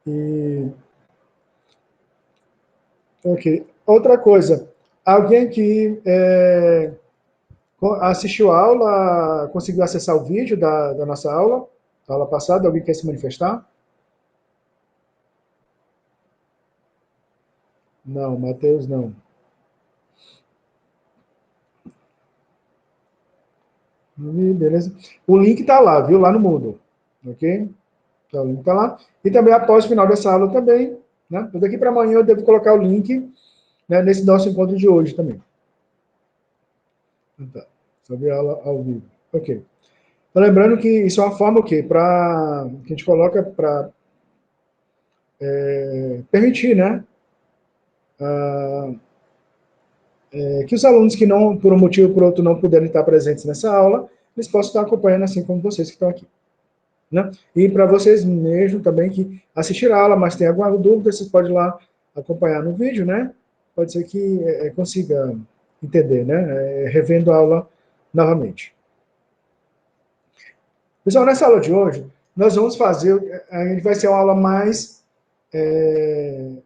E, ok. Outra coisa, alguém que assistiu a aula, conseguiu acessar o vídeo da nossa aula, da aula passada, alguém quer se manifestar? Não, Matheus não. Beleza. O link está lá, viu? Lá no Moodle. Ok? Então, o link está lá. E também após o final dessa aula também, né? Então, daqui para amanhã eu devo colocar o link, né, nesse nosso encontro de hoje também. Então, tá. Sobre a aula ao vivo. Ok. Então, lembrando que isso é uma forma o quê? Que a gente coloca para permitir, né? Que os alunos que não, por um motivo ou por outro, não puderem estar presentes nessa aula, eles possam estar acompanhando assim como vocês que estão aqui. Né? E para vocês mesmo também que assistiram a aula, mas tem alguma dúvida, vocês podem ir lá acompanhar no vídeo, né? Pode ser que consiga entender, né? Revendo a aula novamente. Pessoal, nessa aula de hoje, nós vamos fazer, a gente vai ser uma aula mais,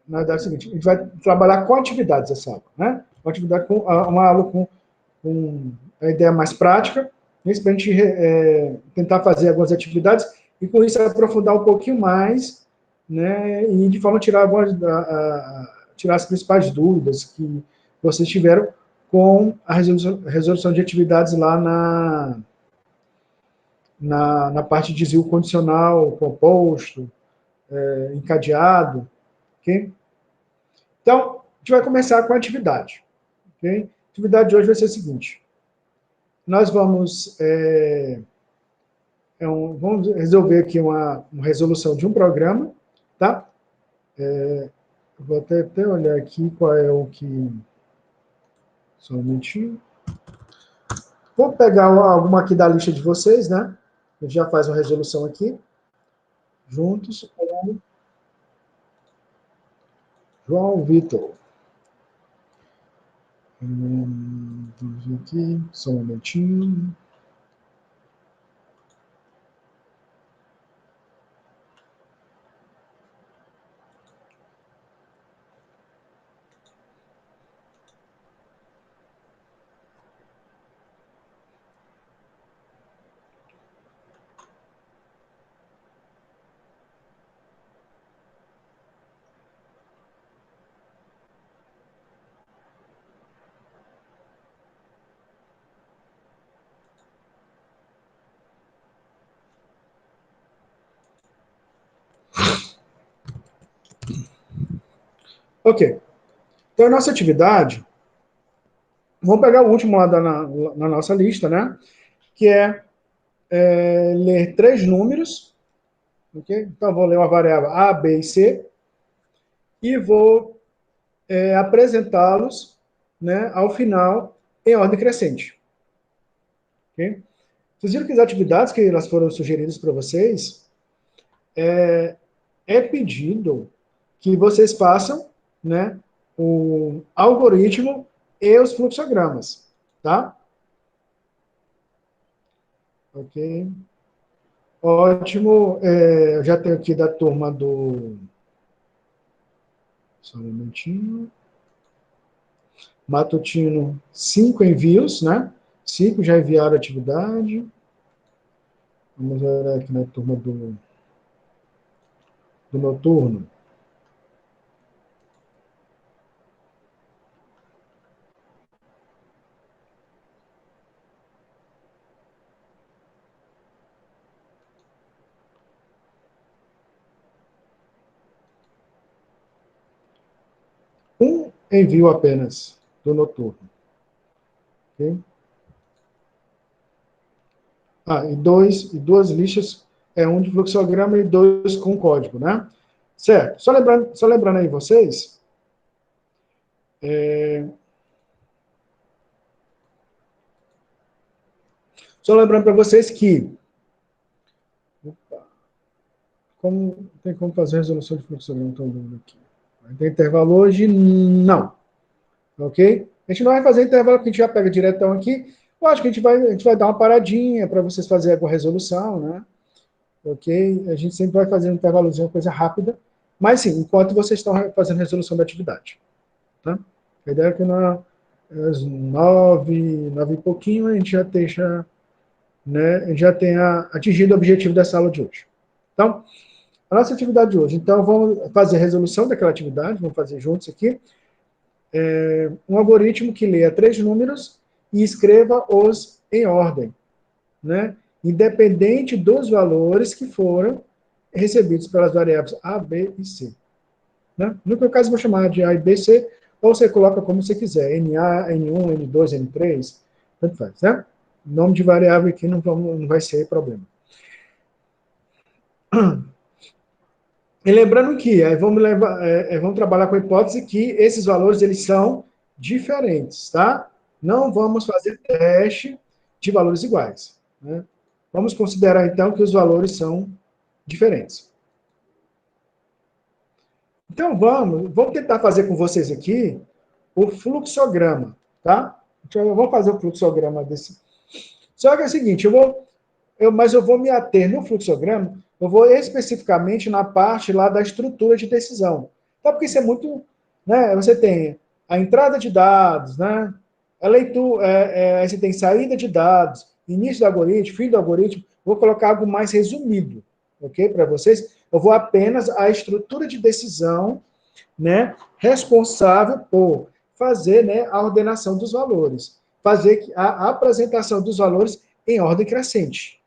na verdade é o seguinte, a gente vai trabalhar com atividades essa aula, né? Uma aula com a ideia mais prática, para a gente tentar fazer algumas atividades e com isso aprofundar um pouquinho mais, né, e de forma a tirar tirar as principais dúvidas que vocês tiveram com a resolução de atividades lá na parte de desvio condicional, composto, encadeado, ok? Então, a gente vai começar com a atividade, ok? A atividade de hoje vai ser a seguinte: nós vamos resolver aqui uma resolução de um programa, tá? Vou até olhar aqui qual é o que... Só um minutinho. Vou pegar alguma aqui da lista de vocês, né? A gente já faz uma resolução aqui, juntos com João Vitor. Vamos ver aqui, só um momentinho. Ok. Então, a nossa atividade, vamos pegar o último lá na nossa lista, né? Que ler 3 números, ok? Então, vou ler uma variável A, B e C, e vou apresentá-los, né, ao final em ordem crescente. Okay? Vocês viram que as atividades que elas foram sugeridas para vocês pedido que vocês façam, né, o algoritmo e os fluxogramas, tá? Ok? Ótimo. Eu já tenho aqui da turma do... Só um momentinho. Matutino, 5 envios, né? 5 já enviaram a atividade. Vamos olhar aqui na turma do noturno. Um envio apenas do noturno. Okay? E duas listas, um de fluxograma e 2 com código, né? Certo. Só lembrando aí vocês, só lembrando para vocês que tem como fazer resolução de fluxograma? Estou vendo aqui. Tem intervalo hoje? Não. Ok? A gente não vai fazer intervalo, porque a gente já pega diretão aqui. Eu acho que a gente vai dar uma paradinha para vocês fazerem a resolução, né? Ok? A gente sempre vai fazer um intervalozinho, uma coisa rápida, Mas, sim, enquanto vocês estão fazendo resolução da atividade. Tá? A ideia é que às 9 e pouquinho, a gente já deixa, né, já tenha atingido o objetivo dessa aula de hoje. Então, a nossa atividade de hoje. Então, vamos fazer a resolução daquela atividade, vamos fazer juntos aqui. Um algoritmo que leia 3 números e escreva-os em ordem, né? Independente dos valores que foram recebidos pelas variáveis A, B e C. Né? No meu caso, vou chamar de A e B, C, ou você coloca como você quiser, NA, N1, N2, N3, tanto faz, né? Nome de variável aqui não vai ser problema. E lembrando que vamos trabalhar com a hipótese que esses valores eles são diferentes, tá? Não vamos fazer teste de valores iguais. Né? Vamos considerar, então, que os valores são diferentes. Então, vamos tentar fazer com vocês aqui o fluxograma, tá? Então, eu vou fazer o fluxograma desse. Só que é o seguinte, mas eu vou me ater no fluxograma, eu vou especificamente na parte lá da estrutura de decisão. Tá? Porque isso é muito, né? Você tem a entrada de dados, né? A leitura, você tem saída de dados, início do algoritmo, fim do algoritmo. Vou colocar algo mais resumido, ok? Para vocês. Eu vou apenas a estrutura de decisão, né? Responsável por fazer, né, a ordenação dos valores, fazer a apresentação dos valores em ordem crescente.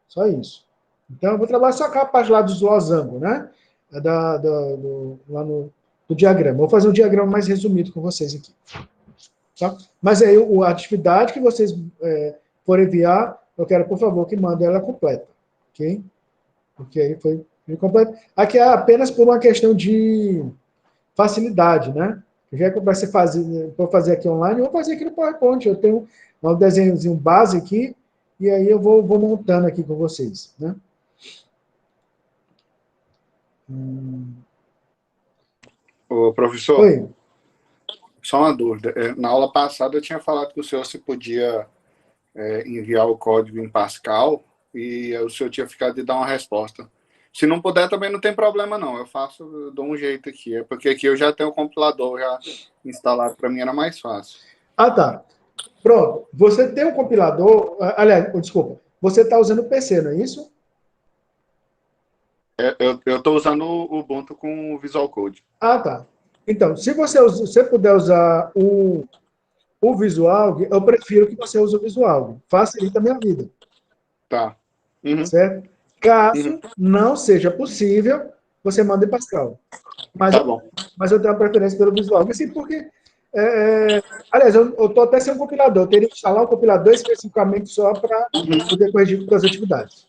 Só isso. Então, eu vou trabalhar só com a parte lá dos losangos, né? Lá do diagrama. Vou fazer um diagrama mais resumido com vocês aqui. Tá? Mas aí, a atividade que vocês forem enviar, eu quero, por favor, que mandem ela completa. Ok? Porque aí foi completo. Aqui é apenas por uma questão de facilidade, né? Já que vai ser vou fazer aqui online, eu vou fazer aqui no PowerPoint. Eu tenho um desenhozinho base aqui, e aí eu vou montando aqui com vocês, né? Ô, professor, Oi. só uma dúvida. Na aula passada eu tinha falado que o senhor se podia enviar o código em Pascal e o senhor tinha ficado de dar uma resposta. Se não puder, também não tem problema, não. Eu dou um jeito aqui. É porque aqui eu já tenho o compilador já instalado, para mim era mais fácil. Ah, tá. Pronto. Você tem um compilador, aliás, desculpa, você está usando o PC, não é isso? Eu estou usando o Ubuntu com o Visual Code. Ah, tá. Então, se você puder usar o Visual, eu prefiro que você use o Visual. Facilita a minha vida. Tá. Uhum. Certo? Caso não seja possível, você manda em Pascal. Mas, tá bom. Mas eu tenho uma preferência pelo Visual. Assim, porque, aliás, eu estou até sem um compilador. Eu teria que instalar um compilador especificamente só para poder corrigir com as atividades.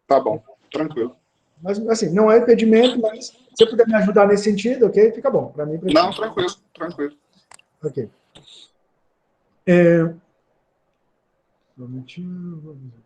Tá bom, tranquilo. Mas, assim, não é impedimento, mas se você puder me ajudar nesse sentido, ok? Fica bom. Para mim, não, tranquilo. Ok. Um momentinho, vamos aqui.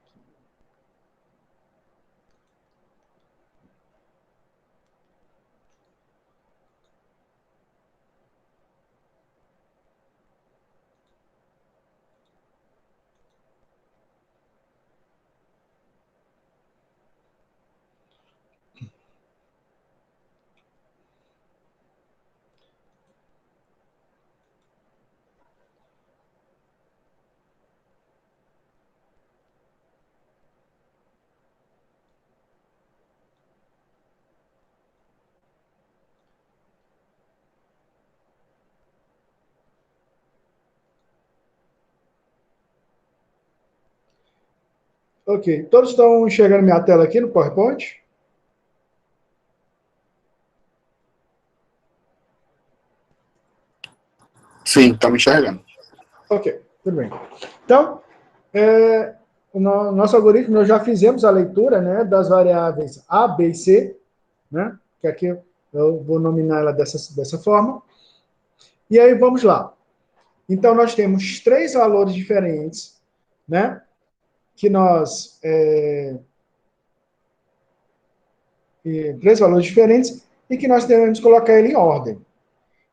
Ok. Todos estão enxergando minha tela aqui no PowerPoint? Sim, tá me enxergando. Ok, tudo bem. Então, o nosso algoritmo, nós já fizemos a leitura, né, das variáveis A, B e C, né, que aqui eu vou nominar ela dessa forma. E aí, vamos lá. Então, nós temos 3 valores diferentes, né, que nós... 3 valores diferentes e que nós devemos colocar ele em ordem.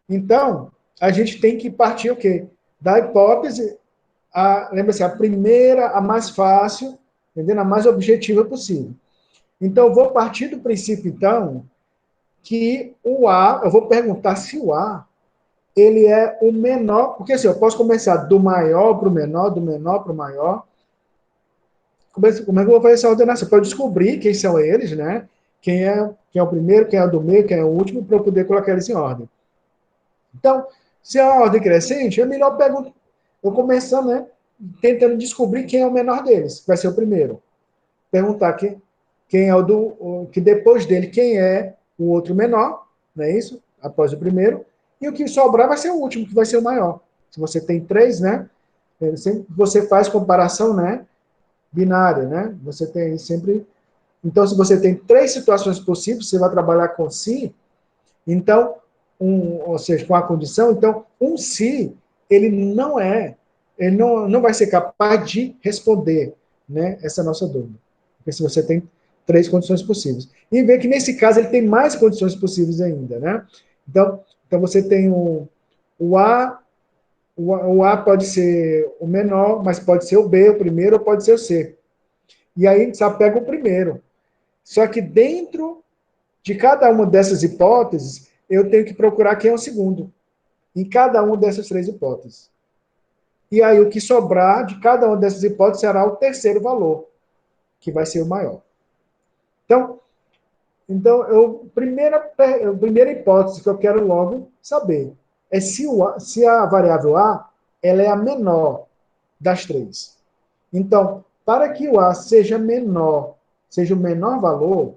Então, a gente tem que partir o quê? Da hipótese, lembra-se, a primeira, a mais fácil, entendendo? A mais objetiva possível. Então, eu vou partir do princípio, então, que o A, eu vou perguntar se o A, ele é o menor, porque assim, eu posso começar do maior para o menor, do menor para o maior. Como é que eu vou fazer essa ordenação? Para eu descobrir quem são eles, né? Quem é o primeiro, quem é o do meio, quem é o último, para eu poder colocar eles em ordem. Então, se é uma ordem crescente, é melhor eu começando, né? Tentando descobrir quem é o menor deles, que vai ser o primeiro. Perguntar quem é que depois dele, quem é o outro menor, não é isso? Após o primeiro. E o que sobrar vai ser o último, que vai ser o maior. Se você tem três, né? Sempre você faz comparação, né? Binária, né? Você tem sempre. Então, se você tem três situações possíveis, você vai trabalhar com si. Então, ou seja, com a condição, então, um se, ele não vai ser capaz de responder, né, essa nossa dúvida. Porque se você tem três condições possíveis. E vê que nesse caso ele tem mais condições possíveis ainda, né? Então você tem o A, o A pode ser o menor, mas pode ser o B, o primeiro, ou pode ser o C. E aí só pega o primeiro. Só que dentro de cada uma dessas hipóteses, eu tenho que procurar quem é o segundo, em cada uma dessas três hipóteses. E aí o que sobrar de cada uma dessas hipóteses será o terceiro valor, que vai ser o maior. Primeira hipótese que eu quero logo saber é se a variável A ela é a menor das três. Então, para que o A seja menor, seja o menor valor,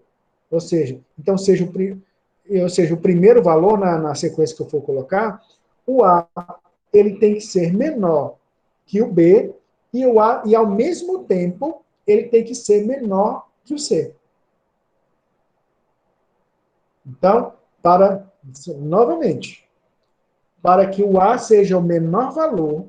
ou seja, então seja o primeiro valor na sequência que eu for colocar, o A ele tem que ser menor que o B e ao mesmo tempo ele tem que ser menor que o C. Então, novamente, para que o A seja o menor valor,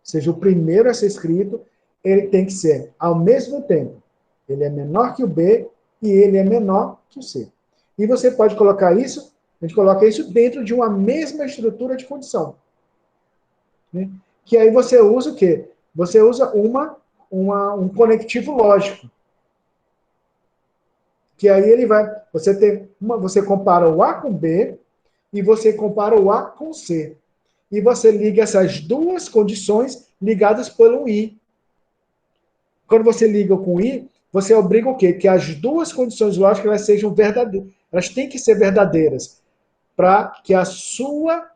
seja o primeiro a ser escrito, ele tem que ser ao mesmo tempo. Ele é menor que o B e ele é menor que o C. E você pode colocar isso, a gente coloca isso dentro de uma mesma estrutura de condição. Né? Que aí você usa o quê? Você usa um conectivo lógico. Que aí você compara o A com B e você compara o A com C. E você liga essas duas condições ligadas pelo I. Quando você liga com I, você obriga o quê? Que as duas condições lógicas elas sejam verdadeiras. Elas têm que ser verdadeiras para que a sua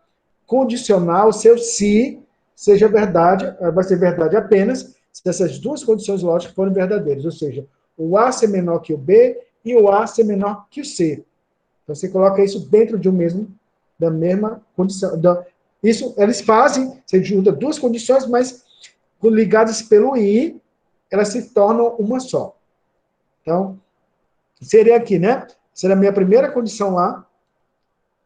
condicional, o seu se, seja verdade, vai ser verdade apenas se essas duas condições lógicas forem verdadeiras. Ou seja, o A ser menor que o B e o A ser menor que o C. Então, você coloca isso dentro da mesma condição. Isso, eles fazem, você junta duas condições, mas ligadas pelo I, elas se tornam uma só. Então, seria aqui, né? Seria a minha primeira condição lá,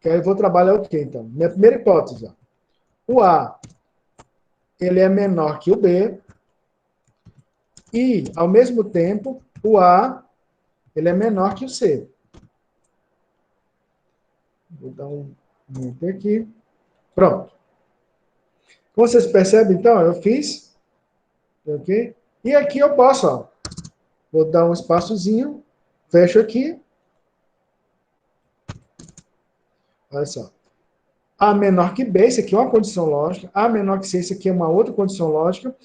que aí eu vou trabalhar o quê, então? Minha primeira hipótese, ó. O A, ele é menor que o B, e, ao mesmo tempo, o A, ele é menor que o C. Vou dar um enter aqui. Pronto. Como vocês percebem, então, eu fiz, ok? E aqui eu posso, ó, vou dar um espaçozinho, fecho aqui. Olha só. A menor que B, isso aqui é uma condição lógica. A menor que C, isso aqui é uma outra condição lógica.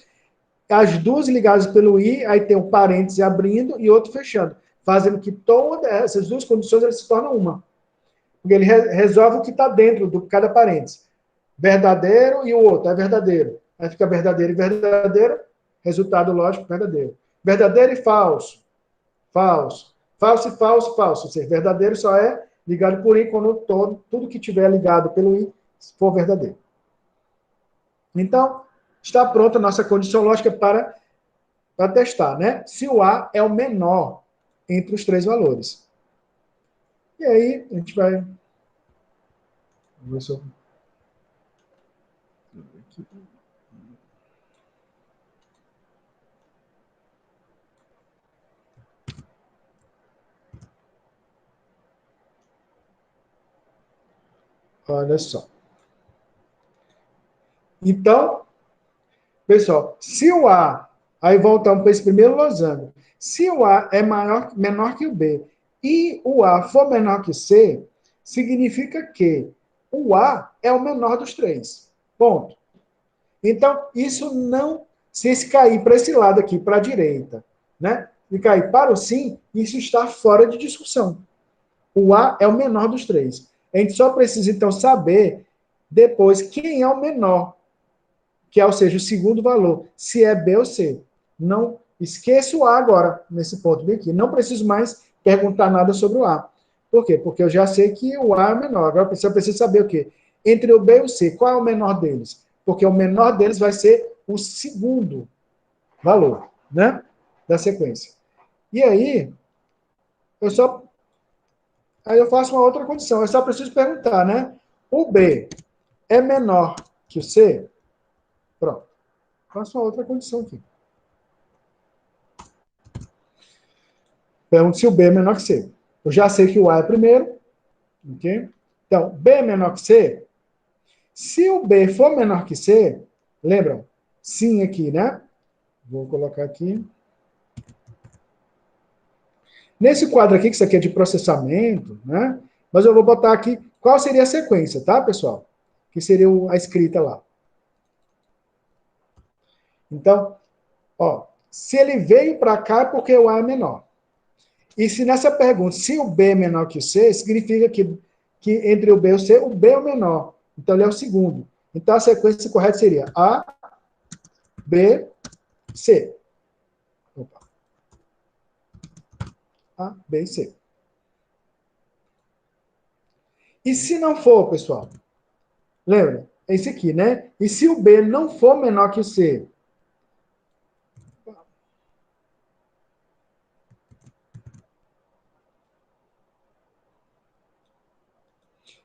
As duas ligadas pelo I, aí tem um parêntese abrindo e outro fechando, fazendo que todas essas duas condições elas se tornam uma. Porque ele resolve o que está dentro de cada parêntese. Verdadeiro e o outro é verdadeiro. Aí fica verdadeiro e verdadeiro, resultado lógico verdadeiro. Verdadeiro e falso. Falso. Falso e falso, falso. Ou seja, verdadeiro só é ligado por I quando tudo que tiver ligado pelo I for verdadeiro. Então, está pronta a nossa condição lógica para testar, né? Se o A é o menor entre os três valores. E aí, a gente vai... Olha só. Então, pessoal, se o A, aí voltamos para esse primeiro losango, se o A é menor que o B e o A for menor que C, significa que o A é o menor dos três. Ponto. Então, isso não... Se esse cair para esse lado aqui, para a direita, né? E cair para o sim, isso está fora de discussão. O A é o menor dos três. A gente só precisa, então, saber depois quem é o menor, que é, ou seja, o segundo valor, se é B ou C. Não esqueça o A agora, nesse ponto bem aqui. Não preciso mais perguntar nada sobre o A. Por quê? Porque eu já sei que o A é o menor. Agora eu preciso saber o quê? Entre o B e o C, qual é o menor deles? Porque o menor deles vai ser o segundo valor, né? Da sequência. E aí, eu só... Aí eu faço uma outra condição. Eu só preciso perguntar, né? O B é menor que o C? Pronto. Faço uma outra condição aqui. Pergunto se o B é menor que C. Eu já sei que o A é primeiro. Ok? Então, B é menor que C. Se o B for menor que C, lembram? Sim aqui, né? Vou colocar aqui. Nesse quadro aqui, que isso aqui é de processamento, né? Mas eu vou botar aqui qual seria a sequência, tá, pessoal? Que seria a escrita lá. Então, ó, se ele veio para cá é porque o A é menor. E se nessa pergunta, se o B é menor que o C, significa que entre o B e o C, o B é o menor. Então, ele é o segundo. Então, a sequência correta seria A, B, C. Opa. A, B e C. E se não for, pessoal? Lembra? É esse aqui, né? E se o B não for menor que o C?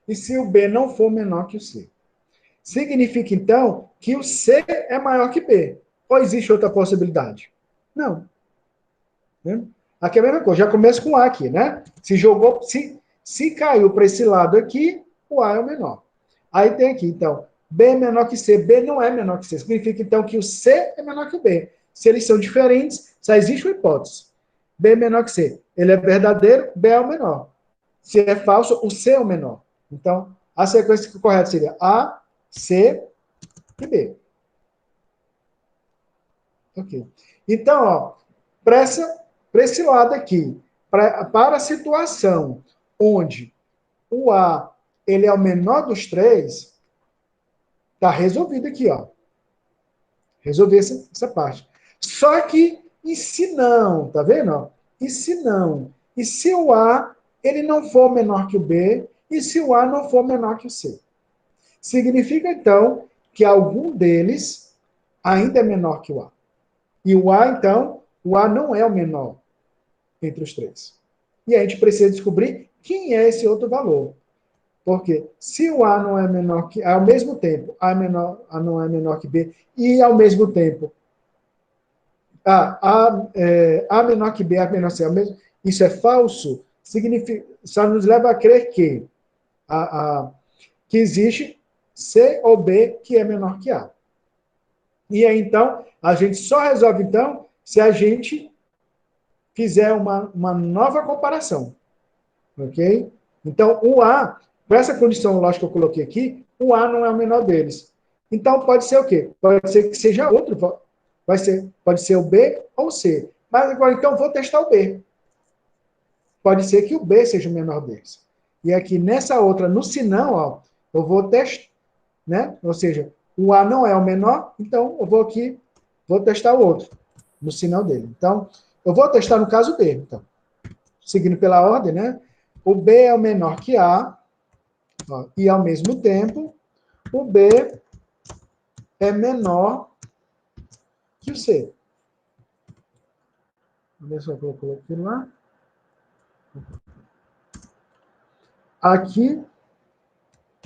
E se o B não for menor que o C? Significa, então, que o C é maior que B. Ou existe outra possibilidade? Não. Né? Aqui é a mesma coisa. Já começa com A aqui, né? Se caiu para esse lado aqui, o A é o menor. Aí tem aqui, então, B é menor que C. B não é menor que C. Significa, então, que o C é menor que o B. Se eles são diferentes, só existe uma hipótese. B é menor que C. Ele é verdadeiro, B é o menor. Se é falso, o C é o menor. Então, a sequência correta seria A, C e B. Ok. Então, ó, para esse lado aqui, para a situação onde o A ele é o menor dos três, está resolvido aqui, ó. Resolver essa parte. Só que, e se não, tá vendo? Ó? E se não? E se o A ele não for menor que o B? E se o A não for menor que o C? Significa, então, que algum deles ainda é menor que o A. E o A, então, o A não é o menor entre os três. E a gente precisa descobrir quem é esse outro valor. Porque se o A não é menor que... Ao mesmo tempo, A não é menor que B, e ao mesmo tempo, A menor que B, A menor que C, isso é falso, significa, só nos leva a crer que existe C ou B que é menor que A. E aí, então, a gente só resolve, então, se a gente fizer uma nova comparação. Ok? Então, o A, para essa condição lógica que eu coloquei aqui, o A não é o menor deles. Então, pode ser o quê? Pode ser que seja outro. Pode ser o B ou o C. Mas agora, então, vou testar o B. Pode ser que o B seja o menor deles. E aqui, nessa outra, no sinão, ó, eu vou testar, né? Ou seja, o A não é o menor, então eu vou testar o outro, no sinal dele. Então, eu vou testar no caso B, então. Seguindo pela ordem, né? O B é o menor que A, ó, e ao mesmo tempo, o B é menor que o C. Deixa eu ver se eu coloquei lá. Aqui,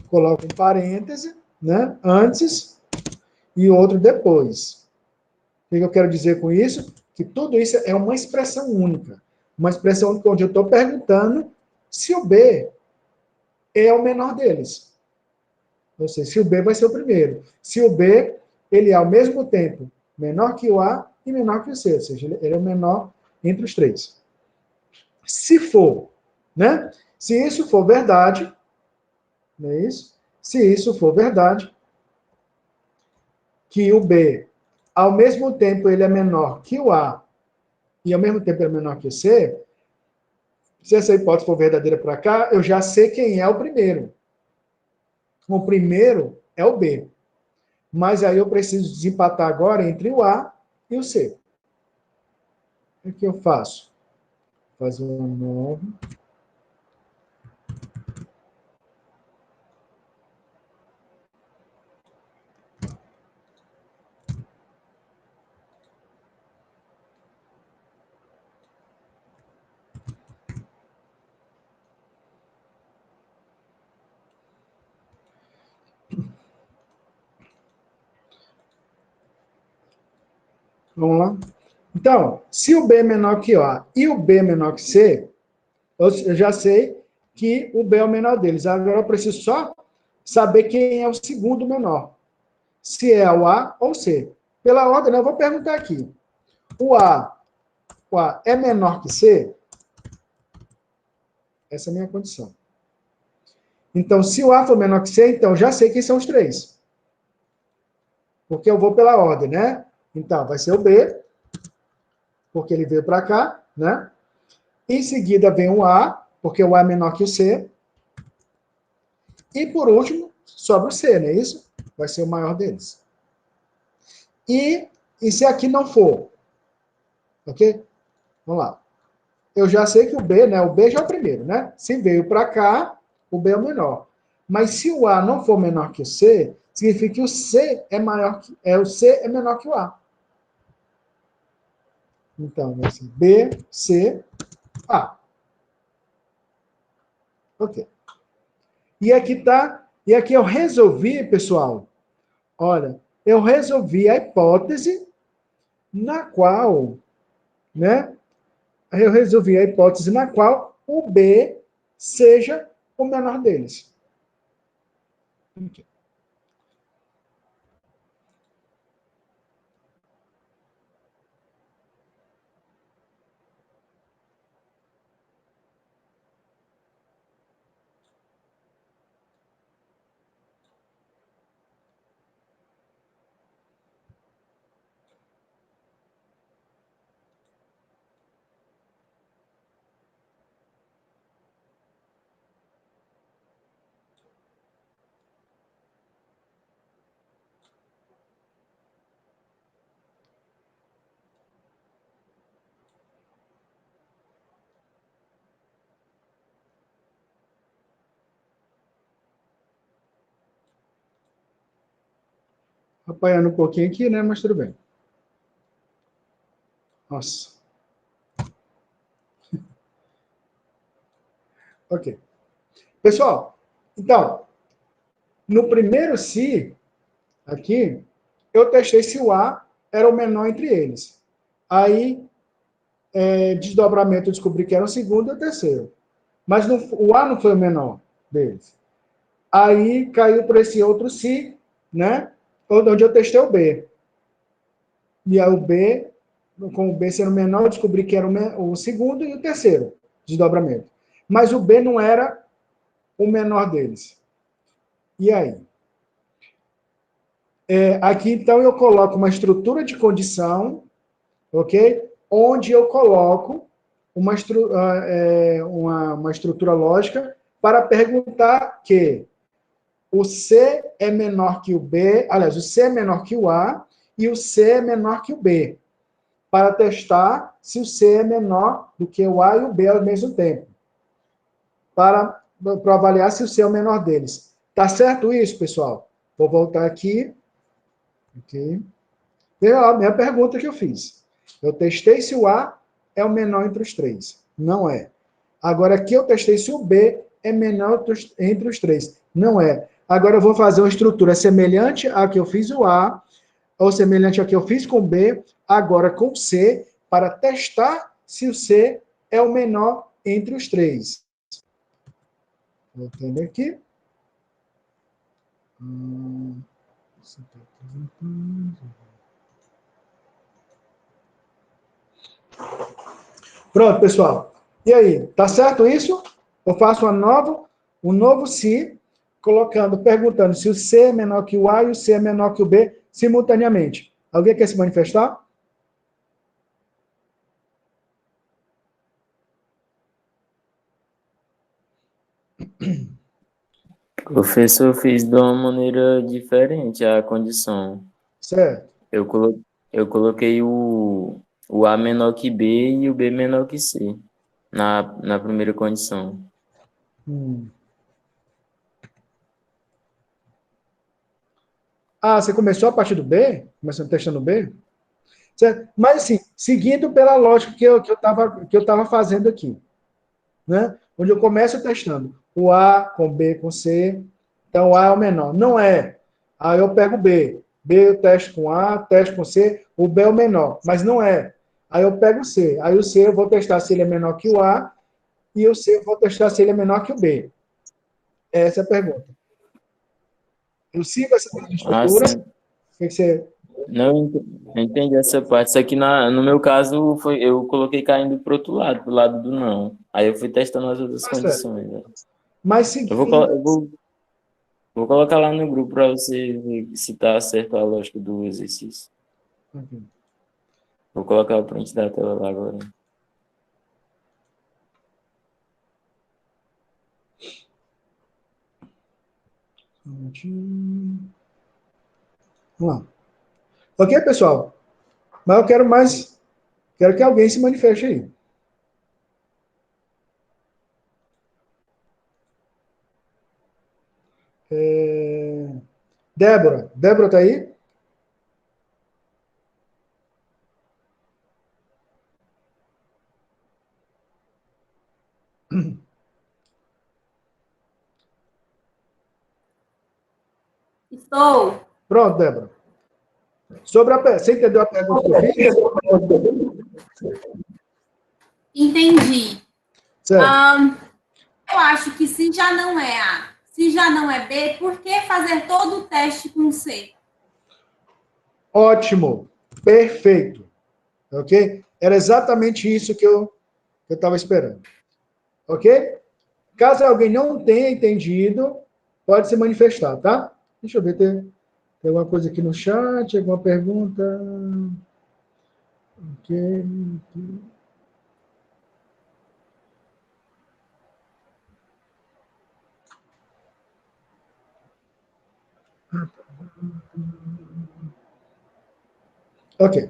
coloco um parêntese, né? Antes e outro depois. O que eu quero dizer com isso? Que tudo isso é uma expressão única. Uma expressão única onde eu estou perguntando se o B é o menor deles. Ou seja, se o B vai ser o primeiro. Se o B, ele é ao mesmo tempo menor que o A e menor que o C. Ou seja, ele é o menor entre os três. Se for né? Se isso for verdade, não é isso? Se isso for verdade, que o B, ao mesmo tempo ele é menor que o A, e ao mesmo tempo ele é menor que o C, se essa hipótese for verdadeira para cá, eu já sei quem é o primeiro. O primeiro é o B. Mas aí eu preciso desempatar agora entre o A e o C. O que eu faço? Fazer um novo. Vamos lá? Então, se o B é menor que o A e o B é menor que C, eu já sei que o B é o menor deles. Agora eu preciso só saber quem é o segundo menor. Se é o A ou C. Pela ordem, eu vou perguntar aqui. O A é menor que C? Essa é a minha condição. Então, se o A for menor que C, então já sei quem são os três. Porque eu vou pela ordem, né? Então, vai ser o B, porque ele veio para cá, né? Em seguida vem o A, porque o A é menor que o C. E por último, sobra o C, não é isso? Vai ser o maior deles. E se aqui não for? Ok? Vamos lá. Eu já sei que o B, né? O B já é o primeiro, né? Se veio para cá, o B é o menor. Mas se o A não for menor que o C, significa que o C é maior que o C é menor que o A. Então, vai ser B, C, A. Ok. E aqui eu resolvi, pessoal. Olha, eu resolvi a hipótese na qual, né? Eu resolvi a hipótese na qual o B seja o menor deles. Okay. Apanhando um pouquinho aqui, né? Mas tudo bem. Nossa. Ok. Pessoal, então, no primeiro se, aqui, eu testei se o A era o menor entre eles. Aí, desdobramento, eu descobri que era o segundo e o terceiro. Mas o A não foi o menor deles. Aí, caiu para esse outro se, né? Onde eu testei o B. E aí o B, com o B sendo menor, eu descobri que era o segundo e o terceiro desdobramento. Mas o B não era o menor deles. E aí? Aqui, então, eu coloco uma estrutura de condição, ok? Onde eu coloco uma estrutura lógica para perguntar que o C é menor que o B, aliás, o C é menor que o A e o C é menor que o B, para testar se o C é menor do que o A e o B ao mesmo tempo, para avaliar se o C é o menor deles. Tá certo isso, pessoal? Vou voltar aqui. Ok. A minha pergunta que eu fiz. Eu testei se o A é o menor entre os três. Não é. Agora aqui eu testei se o B é menor entre os três. Não é. Agora eu vou fazer uma estrutura semelhante à que eu fiz o A, ou semelhante à que eu fiz com o B, agora com o C, para testar se o C é o menor entre os três. Voltando aqui. Pronto, pessoal. E aí, tá certo isso? Eu faço um novo se, perguntando se o C é menor que o A e o C é menor que o B simultaneamente. Alguém quer se manifestar? Professor, eu fiz de uma maneira diferente a condição. Certo. Eu coloquei o A menor que B e o B menor que C na primeira condição. Ah, você começou a partir do B? Começando testando o B? Certo? Mas, assim, seguindo pela lógica que eu tava fazendo aqui, né? Onde eu começo testando o A com B com C, então o A é o menor. Não é. Aí eu pego o B. B eu testo com A, testo com C, o B é o menor, mas não é. Aí eu pego o C. Aí o C eu vou testar se ele é menor que o A e o C eu vou testar se ele é menor que o B. Essa é a pergunta. Eu sigo essa Ah, estrutura. sim. O que você... Não eu entendi essa parte. Isso aqui, no meu caso, eu coloquei caindo pro outro lado, pro lado do não. Aí eu fui testando as outras Tá certo. condições, né? Mas seguindo... Vou colocar lá no grupo para você ver se tá certo a lógica do exercício. Vou colocar o print da tela lá agora. Vamos lá. Ok, pessoal? Mas eu quero mais. Quero que alguém se manifeste aí. Débora. Débora tá aí? Estou. Pronto, Débora. Você entendeu a pergunta que eu fiz? Entendi. Certo. Eu acho que se já não é A, se já não é B, por que fazer todo o teste com C? Ótimo. Perfeito. Ok? Era exatamente isso que eu estava esperando. Ok? Caso alguém não tenha entendido, pode se manifestar, tá? Deixa eu ver, tem alguma coisa aqui no chat, alguma pergunta? Ok. Ok.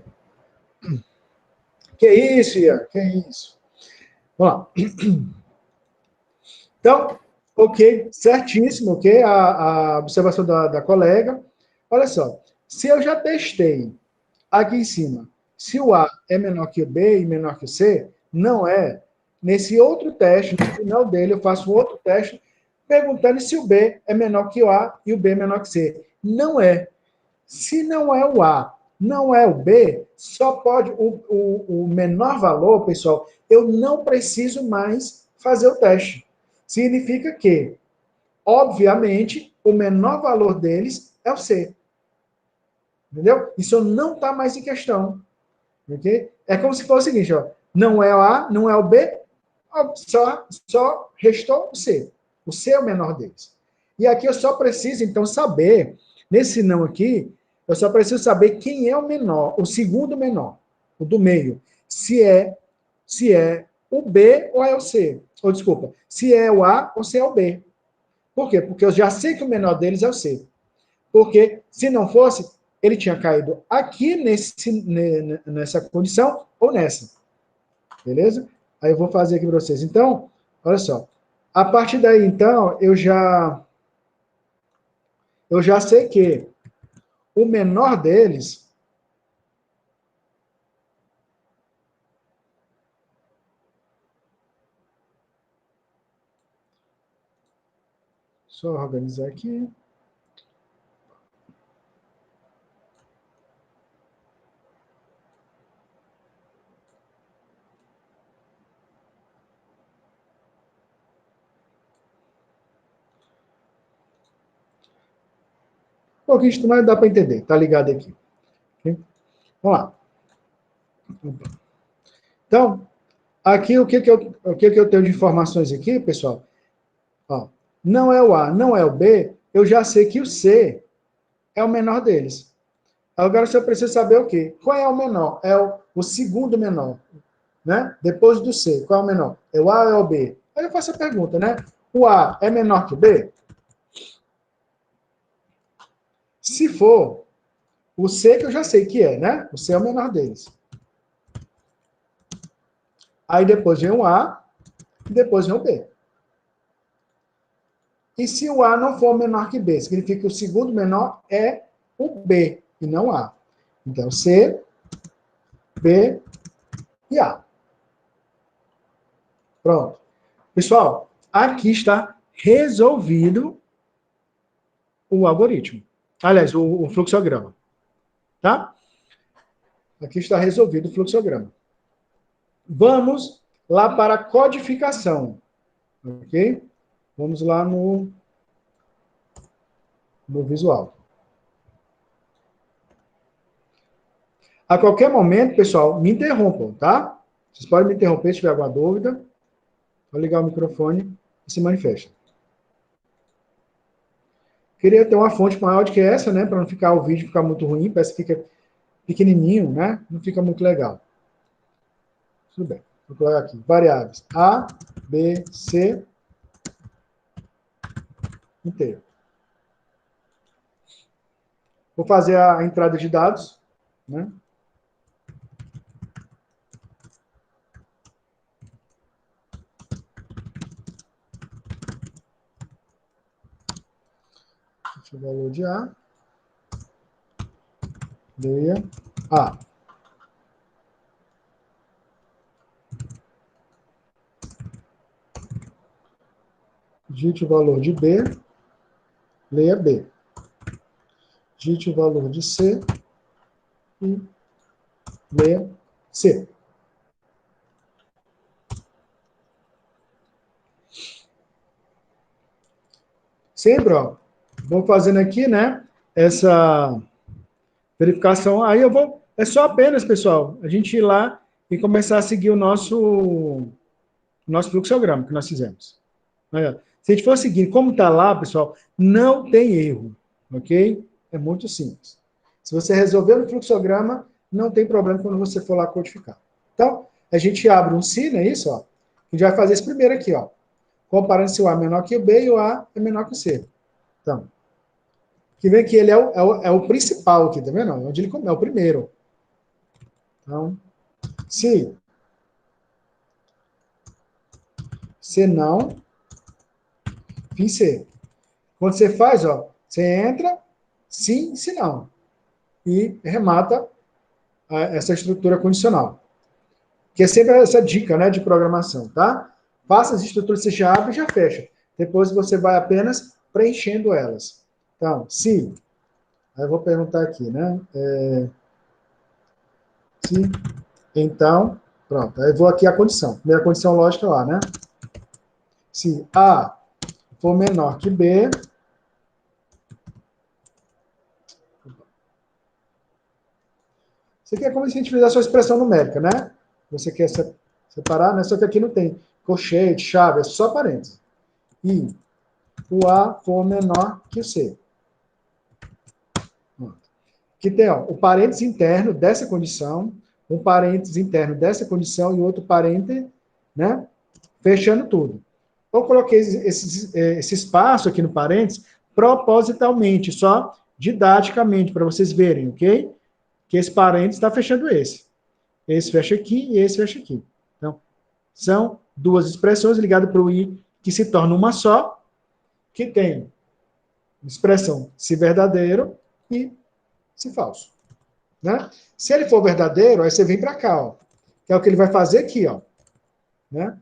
Que isso, Ian? Que isso? Vamos lá. Então, ok, certíssimo, ok? A observação da colega. Olha só, se eu já testei aqui em cima, se o A é menor que o B e menor que o C, não é. Nesse outro teste, no final dele, eu faço um outro teste perguntando se o B é menor que o A e o B é menor que o C. Não é. Se não é o A, não é o B, só pode o menor valor, pessoal, eu não preciso mais fazer o teste. Significa que, obviamente, o menor valor deles é o C. Entendeu? Isso não está mais em questão. Okay? É como se fosse o seguinte, ó, não é o A, não é o B, só restou o C. O C é o menor deles. E aqui eu só preciso, então, saber, nesse não aqui, eu só preciso saber quem é o menor, o segundo menor, o do meio. Se é o B ou é o C. Ou desculpa, se é o A ou se é o B. Por quê? Porque eu já sei que o menor deles é o C. Porque se não fosse, ele tinha caído aqui nessa condição ou nessa. Beleza? Aí eu vou fazer aqui para vocês. Então, olha só. A partir daí, então, eu já sei que o menor deles. Só organizar aqui. Um pouquinho, mas dá para entender. Tá ligado aqui. Okay? Vamos lá. Então, Aqui, o que que eu tenho de informações aqui, pessoal? Ó, não é o A, não é o B, eu já sei que o C é o menor deles. Agora, se eu preciso saber o quê? Qual é o menor? É o segundo menor, né? Depois do C, qual é o menor? É o A ou é o B? Aí eu faço a pergunta, né? O A é menor que o B? Se for, o C que eu já sei que é, né? O C é o menor deles. Aí depois vem o A e depois vem o B. E se o A não for menor que B, significa que o segundo menor é o B e não A. Então, C, B e A. Pronto. Pessoal, aqui está resolvido o algoritmo. Aliás, o fluxograma. Tá? Aqui está resolvido o fluxograma. Vamos lá para a codificação. Ok? Vamos lá no visual. A qualquer momento, pessoal, me interrompam, tá? Vocês podem me interromper se tiver alguma dúvida. Vou ligar o microfone e se manifesta. Queria ter uma fonte maior do que essa, né? Para não ficar o vídeo ficar muito ruim, parece que fica pequenininho, né? Não fica muito legal. Tudo bem. Vou colocar aqui. Variáveis A, B, C, inteiro. Vou fazer a entrada de dados, né? Esse é o valor de A. Leia A. Digite o valor de B. Leia B. Digite o valor de C. E leia C. Sempre, ó, vou fazendo aqui, né, essa verificação. Aí eu vou, é só apenas, pessoal, a gente ir lá e começar a seguir o nosso fluxograma que nós fizemos. Aí, ó, se a gente for seguir como está lá, pessoal, não tem erro, ok? É muito simples. Se você resolver no fluxograma, não tem problema quando você for lá codificar. Então, a gente abre um se, não é isso? Ó. A gente vai fazer esse primeiro aqui, ó. Comparando se o A é menor que o B e o A é menor que o C. Então, que vê que ele é o principal aqui, tá vendo? Onde ele é o primeiro. Então, se não, fim C. Quando você faz, ó, você entra, sim, se não. E remata essa estrutura condicional. Que é sempre essa dica, né, de programação, tá? Faça as estruturas, você já abre e já fecha. Depois você vai apenas preenchendo elas. Então, se, aí eu vou perguntar aqui, né? Se, então, pronto. Aí eu vou aqui a condição. Primeira condição lógica lá, né? Se A for menor que B, isso aqui é como se a gente fizesse uma expressão numérica, né? Você quer separar, né? Só que aqui não tem colchete, chave, é só parênteses. E o A for menor que o C. Que tem ó, o parênteses interno dessa condição, um parênteses interno dessa condição e outro parênteses, né? Fechando tudo. Eu coloquei esse espaço aqui no parênteses propositalmente, só didaticamente, para vocês verem, ok? Que esse parênteses está fechando esse. Esse fecha aqui e esse fecha aqui. Então, são duas expressões ligadas para o i, que se torna uma só, que tem expressão se verdadeiro e se falso. Né? Se ele for verdadeiro, aí você vem para cá, ó, que é o que ele vai fazer aqui, ó. Né?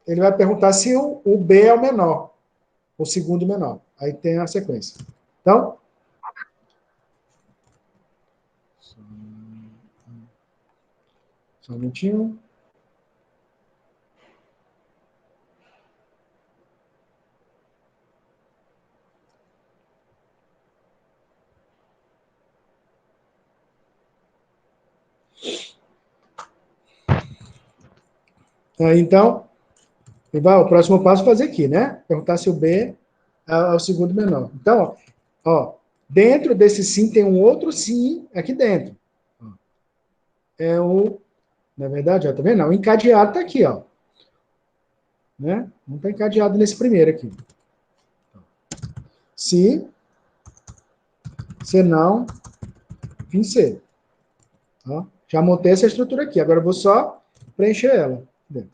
Ele vai perguntar se o B é o menor, o segundo menor. Aí tem a sequência. Então, só um minutinho. Aí, então, o próximo passo é fazer aqui, né? Perguntar se o B é o segundo menor. Então, ó, dentro desse sim tem um outro sim aqui dentro. É o, na verdade, ó, tá vendo? O encadeado tá aqui, ó. Né? Não tá encadeado nesse primeiro aqui. Se não, fim C. Ó, já montei essa estrutura aqui. Agora eu vou só preencher ela dentro.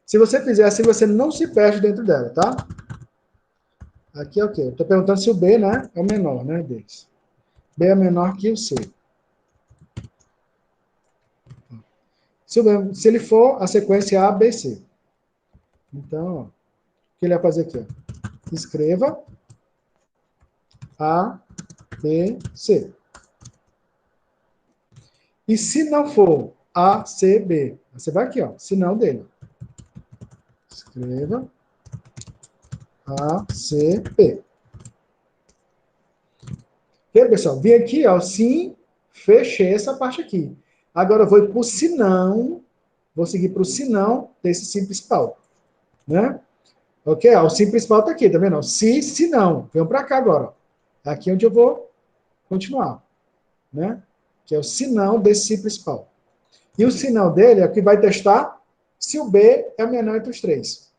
Se você fizer assim, você não se perde dentro dela, tá? Aqui é o quê? Eu estou perguntando se o B, né, é o menor, né, deles. B é menor que o C. Se ele for a sequência A, B, C. Então, ó, o que ele vai fazer aqui? Ó? Escreva A, B, C. E se não for A, C, B? Você vai aqui, ó, se não dele. Escreva A, C, B. Ok, pessoal? Vim aqui, ó, sim, fechei essa parte aqui. Agora eu vou para o sinão, vou seguir para o sinão desse sim principal. Né? Ok? Ó, o sim principal está aqui, tá vendo? Se não. Venham para cá agora. Ó. Aqui onde eu vou continuar. Né? Que é o sinão desse sim principal. E o sinão dele é o que vai testar se o B é o menor entre os três.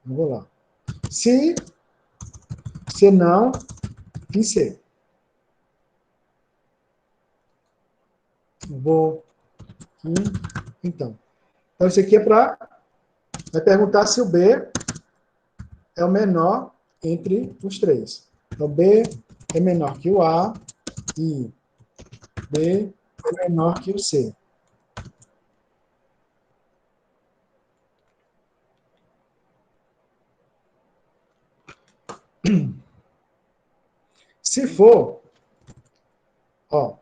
Vamos lá. Se não, em C. Vou aqui. Então, isso aqui é para... Vai perguntar se o B é o menor entre os três. Então, B é menor que o A e B é menor que o C. Se for, ó,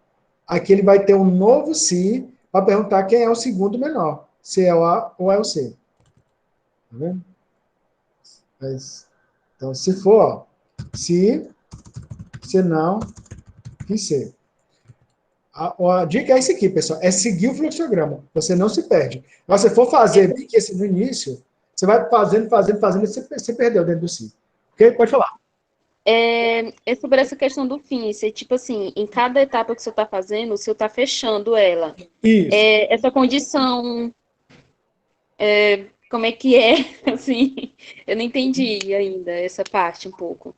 aqui ele vai ter um novo se para perguntar quem é o segundo menor. Se é o A ou é o C. Tá vendo? Então, se for, ó, se não, e C. A dica é isso aqui, pessoal. É seguir o fluxograma. Você não se perde. Mas se for fazer bem que esse no início, você vai fazendo, e você perdeu dentro do si. Ok? Pode falar. É sobre essa questão do fim. Você, tipo assim, em cada etapa que você está fazendo, o senhor está fechando ela. Isso. Essa condição, como é que é? Assim, eu não entendi ainda essa parte um pouco.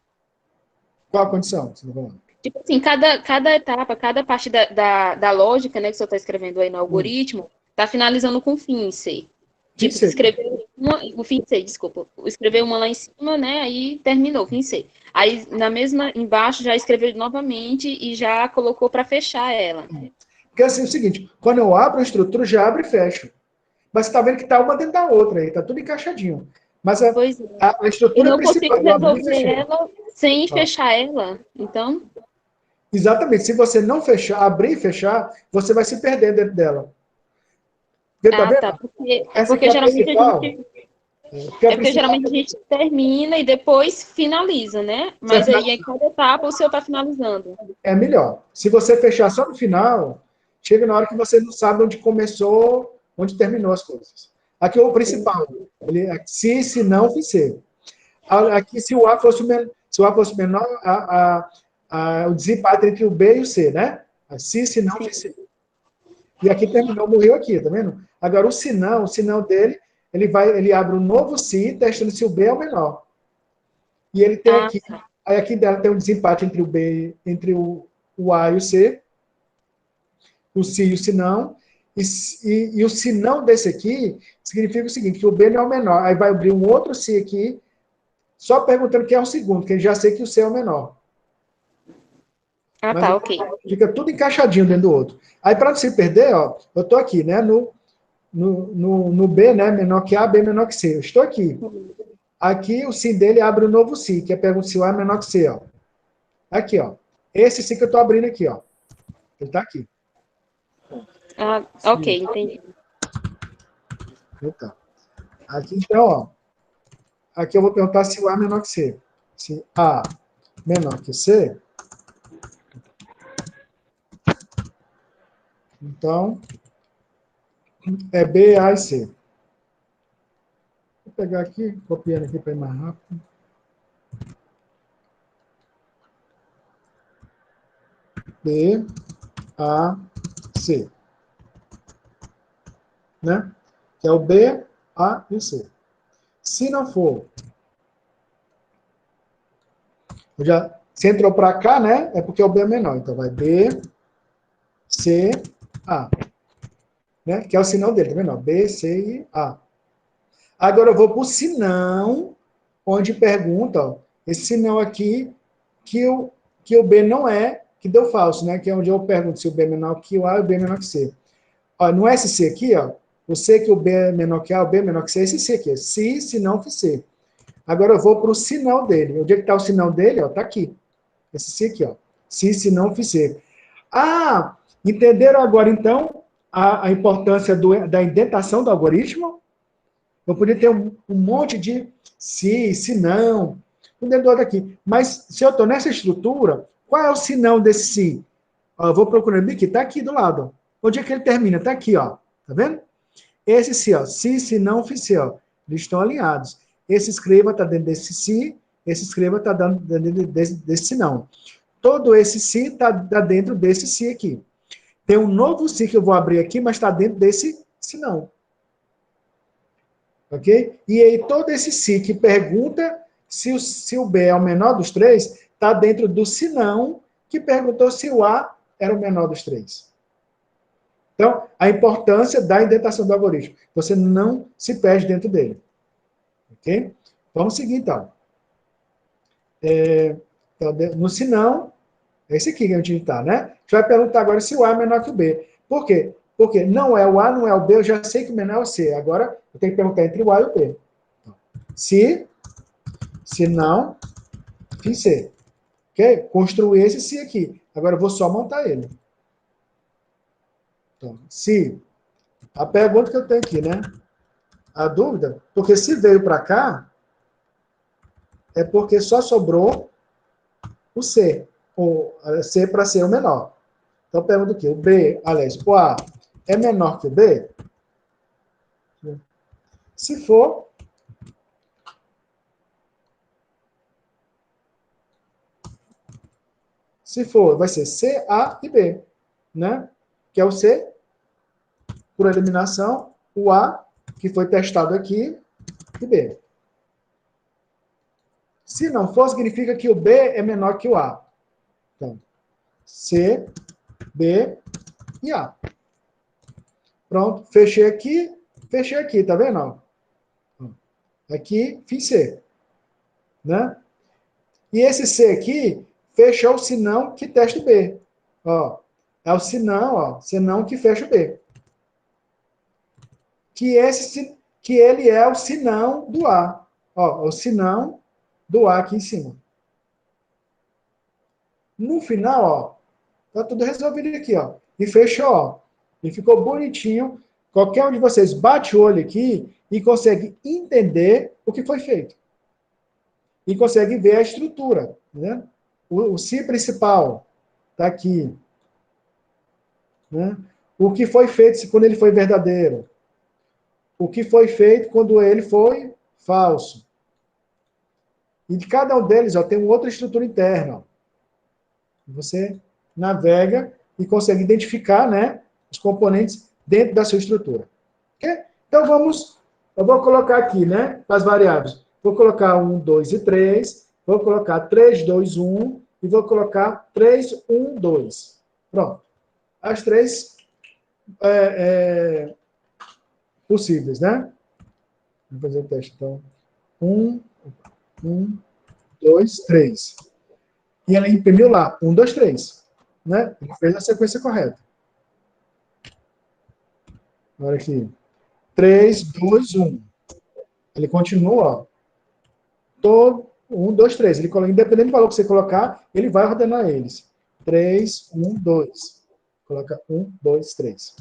Qual a condição? Você tá falando? Tipo assim, cada etapa, cada parte da lógica, né, que o senhor está escrevendo aí no algoritmo, está finalizando com fim, sei. Tipo, Fim C. escreveu o fim C, desculpa. Escreveu uma lá em cima, né? Aí terminou, fim C. Aí, na mesma, embaixo, já escreveu novamente e já colocou para fechar ela. Porque assim, é o seguinte, quando eu abro a estrutura, já abre e fecha. Mas você está vendo que está uma dentro da outra aí, está tudo encaixadinho. Mas Pois é. a Eu estrutura não consigo principal, eu abri e resolver fechei. ela sem fechar ela. Então, Exatamente. Se você não fechar, abrir e fechar, você vai se perder dentro dela. Porque, tá vendo? tá. Essa aqui Porque é a geralmente a principal. gente. Porque a Porque principal geralmente a gente termina e depois finaliza, né? Mas aí em cada etapa o senhor está finalizando. é melhor. Se você fechar só no final, chega na hora que você não sabe onde começou, onde terminou as coisas. Aqui é o principal. Ele, se não, vencer. Aqui, se o A fosse, se o A fosse menor, o desempate entre o B e o C, né? Se não, vencer. E aqui terminou, morreu aqui, tá vendo? Agora, o sinão dele, ele abre um novo si, testando se o B é o menor. E ele tem aqui, aí aqui dela tem um desempate entre o B, entre o A e o C, o si e o sinão, e o sinão desse aqui significa o seguinte, que o B não é o menor. Aí vai abrir um outro si aqui, só perguntando quem é o segundo, que ele já sei que o C é o menor. Mas Ok. fica tudo encaixadinho dentro do outro. Aí, para não se perder, ó, eu estou aqui, né, no B, né, menor que A, B menor que C. Eu estou aqui. Aqui, o sim dele abre um novo si, que é pergunta se o A é menor que C, ó. Aqui, ó. Esse sim que eu estou abrindo aqui, ó. Ele está aqui. Ok, entendi. Então, aqui, então, ó. Aqui eu vou perguntar se o A é menor que C. Se A menor que C, então, é B, A e C. pegar aqui, copiando aqui para ir mais rápido. B, A, C. Né? Que é o B, A e o C. Se não for, se entrou para cá, né? É porque o B é menor. Então, vai B, C, A. Né? Que é o sinal dele, tá vendo? B, C e A. Agora eu vou para o sinão, onde pergunta, ó, esse sinal aqui, que o B não é, que deu falso, né? Que é onde eu pergunto se o B é menor que o A e o B é menor que C. Ó, no SC aqui, ó, o C que o B é menor que A, o B é menor que C, esse C aqui, se não for C. Agora eu vou para o sinal dele. Onde é que está o sinal dele? Está aqui. Esse C aqui, ó. Se não for C. Ah, entenderam agora, então, a importância da indentação do algoritmo? Eu podia ter um monte de se não, tudo dentro do outro aqui. Mas se eu estou nessa estrutura, qual é o sinal desse se? Ó, eu vou procurando aqui, está aqui do lado. Onde é que ele termina? Está aqui, ó. Tá vendo? Esse se, ó, se não, se, ó, eles estão alinhados. Esse escreva está dentro desse se, esse escreva está dentro desse se não. Todo esse se está dentro desse se aqui. Tem um novo se que eu vou abrir aqui, mas está dentro desse se não. Ok? E aí todo esse se que pergunta se o B é o menor dos três, está dentro do se não, que perguntou se o A era o menor dos três. Então, a importância da indentação do algoritmo. Você não se perde dentro dele. Ok? Vamos seguir, então. Então no se não, é esse aqui que a gente está, né? A gente vai perguntar agora se o A é menor que o B. Por quê? Porque não é o A, não é o B, eu já sei que o menor é o C. Agora, eu tenho que perguntar entre o A e o B. Se não, fiz C. Ok? Construir esse se aqui. Agora, eu vou só montar ele. Então, se. A pergunta que eu tenho aqui, né? A dúvida, porque se veio para cá, é porque só sobrou o C. O C para ser o menor. Então, eu pergunto aqui, o B, aliás, o A é menor que o B? Se for, vai ser C, A e B, né? Que é o C, por eliminação, o A, que foi testado aqui, e B. Se não for, significa que o B é menor que o A. Então, C, B e A. Pronto, fechei aqui, tá vendo? Aqui, fiz C. Né? E esse C aqui, fechou o sinão que testa o B. Ó, é o sinão, ó, sinão que fecha o B. Que ele é o sinão do A. Ó, o sinão do A aqui em cima. No final, ó, tá tudo resolvido aqui, ó. E fechou, ó. E ficou bonitinho. Qualquer um de vocês bate o olho aqui e consegue entender o que foi feito. E consegue ver a estrutura, né? O si principal tá aqui, né? O que foi feito quando ele foi verdadeiro. O que foi feito quando ele foi falso. E de cada um deles, ó, tem uma outra estrutura interna, ó. Você navega e consegue identificar, né, os componentes dentro da sua estrutura. Okay? Então, eu vou colocar aqui, né, as variáveis. Vou colocar 1, 2 e 3, vou colocar 3, 2, 1 e vou colocar 3, 1, 2. Pronto. As três possíveis, né? Vamos fazer o teste, então. 1, 2, 3. E ela imprimiu lá, 1, 2, 3. Né? Ele fez a sequência correta. Agora aqui. 3, 2, 1. Ele continua, ó. Todo 1, 2, 3. Ele, independente do valor que você colocar, ele vai ordenar eles. 3, 1, 2. Coloca 1, 2, 3.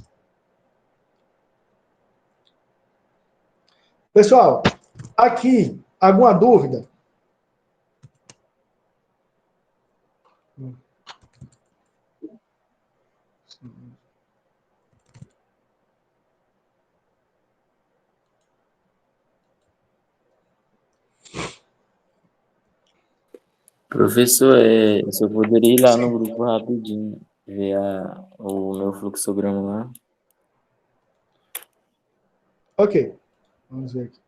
Pessoal, aqui, alguma dúvida? Professor, se eu poderia ir lá no grupo rapidinho, ver o meu fluxograma lá. Ok, vamos ver aqui.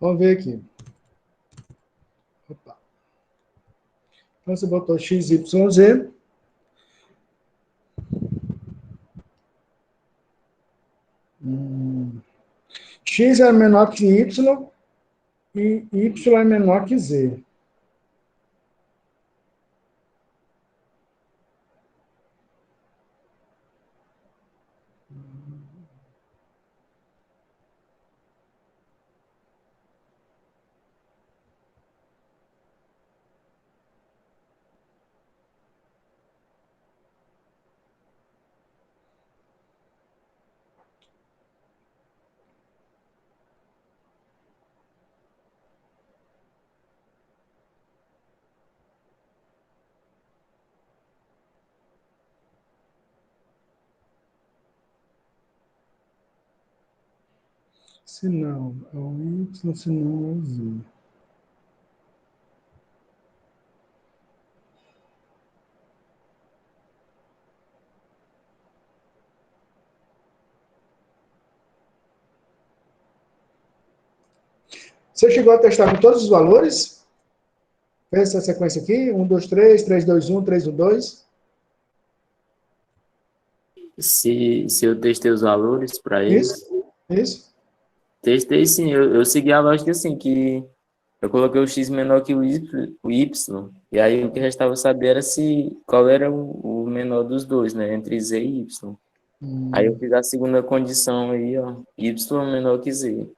Vamos ver aqui. Opa. Então, você botou x, y, z. X é menor que y e y é menor que z. Se não, é o y, se não, é o z. Você chegou a testar com todos os valores? Fez essa sequência aqui? 1, 2, 3, 3, 2, 1, 3, 1, 2. Se eu testei os valores para eles, Isso. testei sim, eu segui a lógica assim, que eu coloquei o x menor que o y, e aí o que restava saber era qual era o menor dos dois, né, entre z e y. Aí eu fiz a segunda condição aí, ó, y menor que z.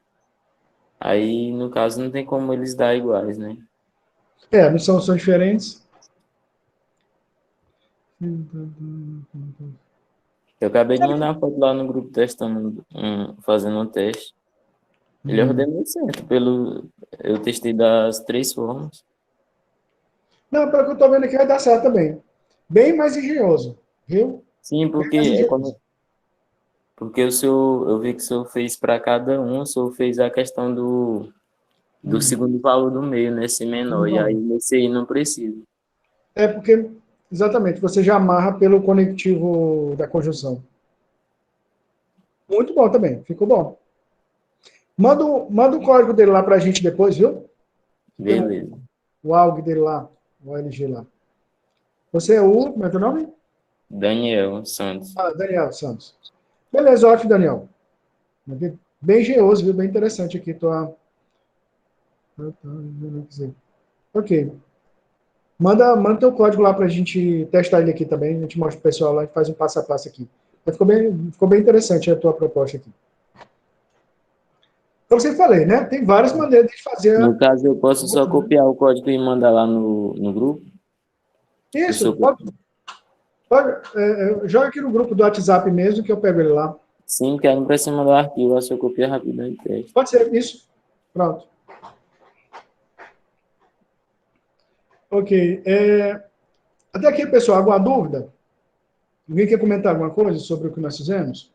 Aí, no caso, não tem como eles dar iguais, né? Não são diferentes. Eu acabei de mandar uma foto lá no grupo testando, fazendo um teste. Ele ordenou certo, eu testei das 3 formas. Não, pelo que eu estou vendo aqui, vai dar certo também. Bem mais engenhoso, viu? Sim, Bem mais engenhoso. porque eu vi que o senhor fez para cada um, o senhor fez a questão do segundo valor do meio, né, esse menor, e aí nesse aí não precisa. É porque, exatamente, você já amarra pelo conectivo da conjunção. Muito bom também, ficou bom. Manda o código dele lá para a gente depois, viu? Tem Beleza. o ALG dele lá, o OLG lá. Você é como é teu nome? Daniel Santos. Daniel Santos. Beleza, ótimo, Daniel. Bem engenhoso, viu? Bem interessante aqui. Ok. Manda teu código lá para a gente testar ele aqui também. A gente mostra pro pessoal lá e faz um passo a passo aqui. Mas ficou bem interessante a tua proposta aqui. Então, você falei, né? Tem várias maneiras de fazer. No caso, eu posso só copiar o código e mandar lá no grupo? Isso, joga aqui no grupo do WhatsApp mesmo, que eu pego ele lá. Sim, que aí não precisa mandar o arquivo, eu só copia rapidão e teste. Pode ser, isso. Pronto. Ok. Até aqui, pessoal, alguma dúvida? Alguém quer comentar alguma coisa sobre o que nós fizemos?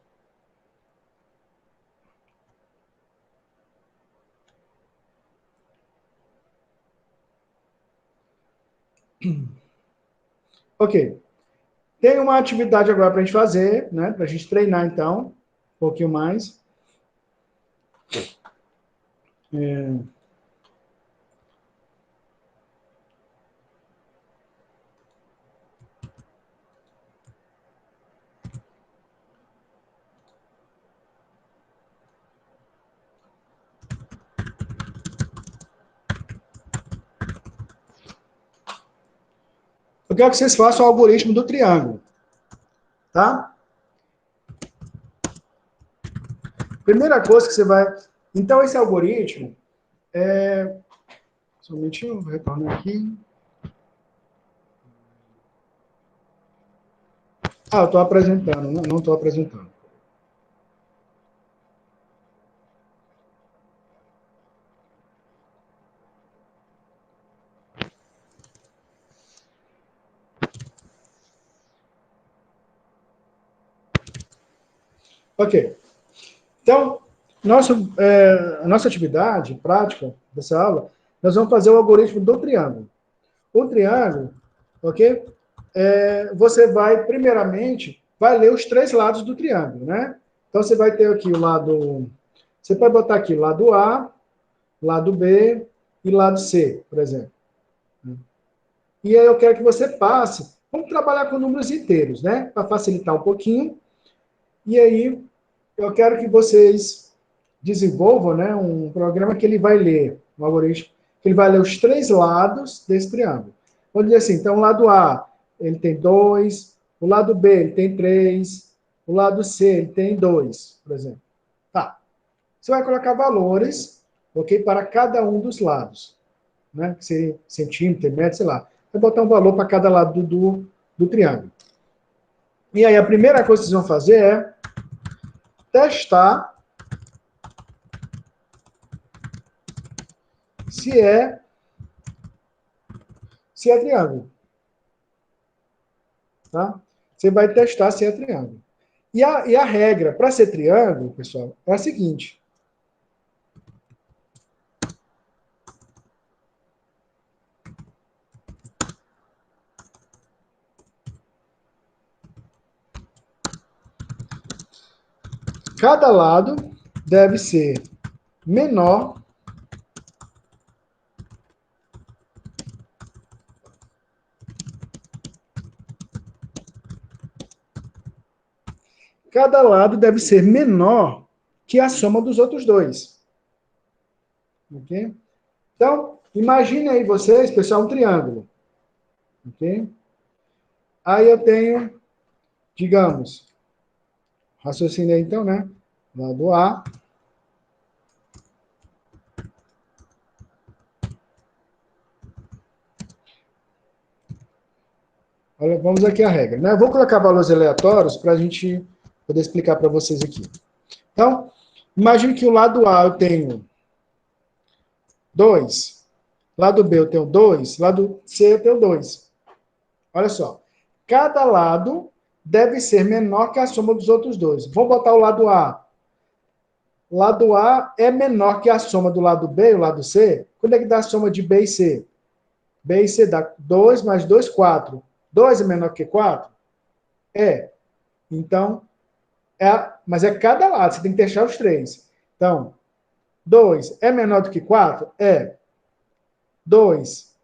Ok. Tem uma atividade agora para a gente fazer, né? Para a gente treinar, então, um pouquinho mais. quero que vocês façam o algoritmo do triângulo. Tá? Primeira coisa que você vai... Então, esse algoritmo é... Só um minutinho, vou retornar aqui. Eu estou apresentando, não estou apresentando. Ok. Então, a nossa atividade prática dessa aula, nós vamos fazer o algoritmo do triângulo. O triângulo, ok? Você vai, primeiramente, vai ler os três lados do triângulo, né? Então, você vai ter aqui o lado... Você pode botar aqui lado A, lado B e lado C, por exemplo. E aí eu quero que você passe... Vamos trabalhar com números inteiros, né? Para facilitar um pouquinho. E aí, eu quero que vocês desenvolvam, né, um programa que ele vai ler, um algoritmo, que ele vai ler os três lados desse triângulo. Vamos dizer assim, então o lado A, ele tem 2, o lado B, ele tem 3, o lado C, ele tem 2, por exemplo. Tá. Você vai colocar valores, ok, para cada um dos lados, né, que seria centímetro, metro, sei lá. Vai botar um valor para cada lado do triângulo. E aí, a primeira coisa que vocês vão fazer é testar se é triângulo. Tá? Você vai testar se é triângulo. E a regra para ser triângulo, pessoal, é a seguinte. Cada lado deve ser menor que a soma dos outros dois. Ok? Então, imagine aí vocês, pessoal, um triângulo. Ok? Aí eu tenho, digamos, raciocínio aí então, né? Lado A. Olha, vamos aqui a regra, né? Eu vou colocar valores aleatórios para a gente poder explicar para vocês aqui. Então, imagine que o lado A eu tenho 2, lado B eu tenho 2, lado C eu tenho 2. Olha só, cada lado deve ser menor que a soma dos outros dois. Vou botar o lado A. O lado A é menor que a soma do lado B e o lado C. Quando é que dá a soma de B e C? B e C dá 2 mais 2, 4. 2 é menor que 4? É. Então, mas é cada lado, você tem que deixar os três. Então, 2 é menor do que 4? É. 2,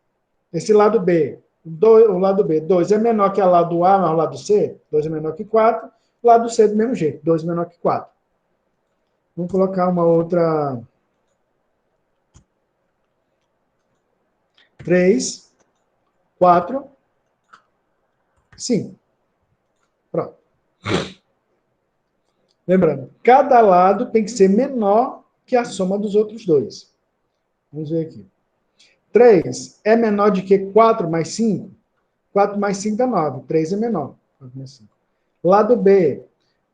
esse lado B, o lado B, 2 é menor que o lado A, mas o lado C? 2 é menor que 4. O lado C do mesmo jeito, 2 é menor que 4. Vamos colocar uma outra... 3, 4, 5. Pronto. Lembrando, cada lado tem que ser menor que a soma dos outros dois. Vamos ver aqui. 3 é menor de que 4 mais 5? 4 mais 5 dá 9. 3 é menor. 4 mais 5. Lado B.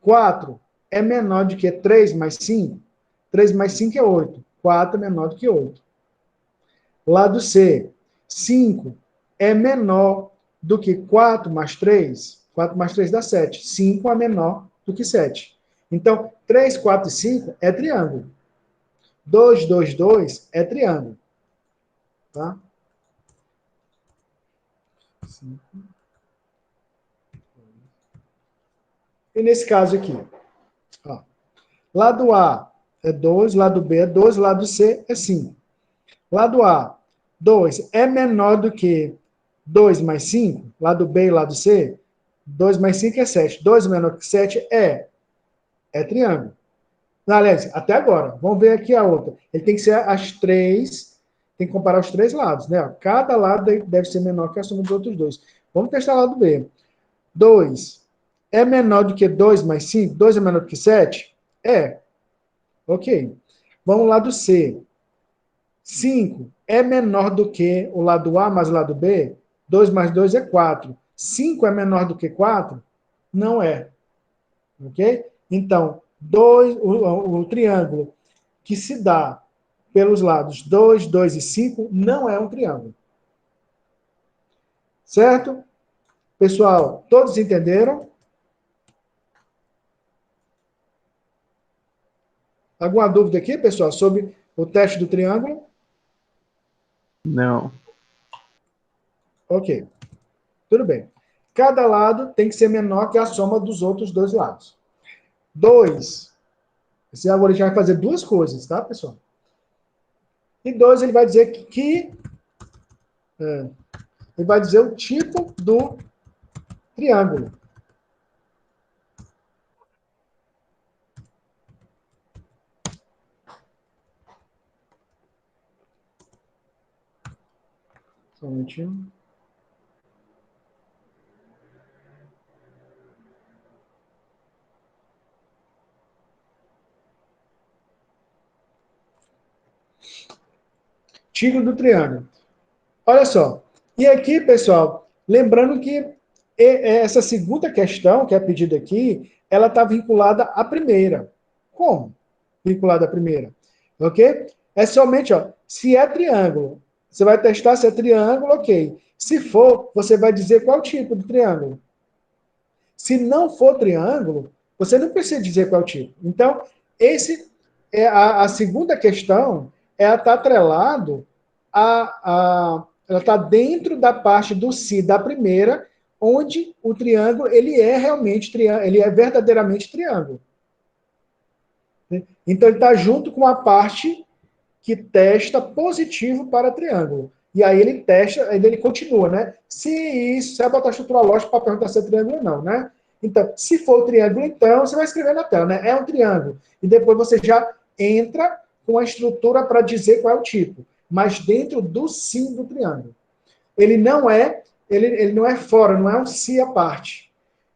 4 é menor de que 3 mais 5? 3 mais 5 é 8. 4 é menor do que 8. Lado C. 5 é menor do que 4 mais 3? 4 mais 3 dá 7. 5 é menor do que 7. Então, 3, 4 e 5 é triângulo. 2, 2, 2 é triângulo. Tá? 5. E nesse caso aqui, ó, lado A é 2, lado B é 2, lado C é 5. Lado A, 2 é menor do que 2 mais 5, lado B e lado C, 2 mais 5 é 7. 2 menor que 7 é triângulo. Aliás, até agora, vamos ver aqui a outra. Ele tem que ser as três, tem que comparar os três lados, né? Cada lado deve ser menor que a soma dos outros dois. Vamos testar o lado B. 2 é menor do que 2 mais 5? 2 é menor do que 7? É. Ok. Vamos lá do C. 5 é menor do que o lado A mais o lado B? 2 mais 2 é 4. 5 é menor do que 4? Não é. Ok? Então, o triângulo que se dá pelos lados 2, 2 e 5 não é um triângulo. Certo? Pessoal, todos entenderam? Alguma dúvida aqui, pessoal, sobre o teste do triângulo? Não. Ok. Tudo bem. Cada lado tem que ser menor que a soma dos outros dois lados. 2. Esse algoritmo vai fazer duas coisas, tá, pessoal? E 2, ele vai dizer ele vai dizer o tipo do triângulo. Só um minutinho. Tipo do triângulo. Olha só. E aqui, pessoal, lembrando que essa segunda questão que é pedida aqui, ela está vinculada à primeira. Como? Vinculada à primeira. Ok? É somente, ó, se é triângulo. Você vai testar se é triângulo, ok. Se for, você vai dizer qual tipo de triângulo. Se não for triângulo, você não precisa dizer qual tipo. Então, esse é a segunda questão, ela está atrelado ela está dentro da parte do si da primeira, onde o triângulo ele é realmente triângulo, ele é verdadeiramente triângulo. Então ele está junto com a parte que testa positivo para triângulo. E aí ele testa, aí ele continua, né? Se isso, você vai botar a estrutura lógica para perguntar se é triângulo ou não, né? Então, se for triângulo, então, você vai escrever na tela, né? É um triângulo. E depois você já entra com a estrutura para dizer qual é o tipo. Mas dentro do sim do triângulo. Ele não é fora, não é um si à parte.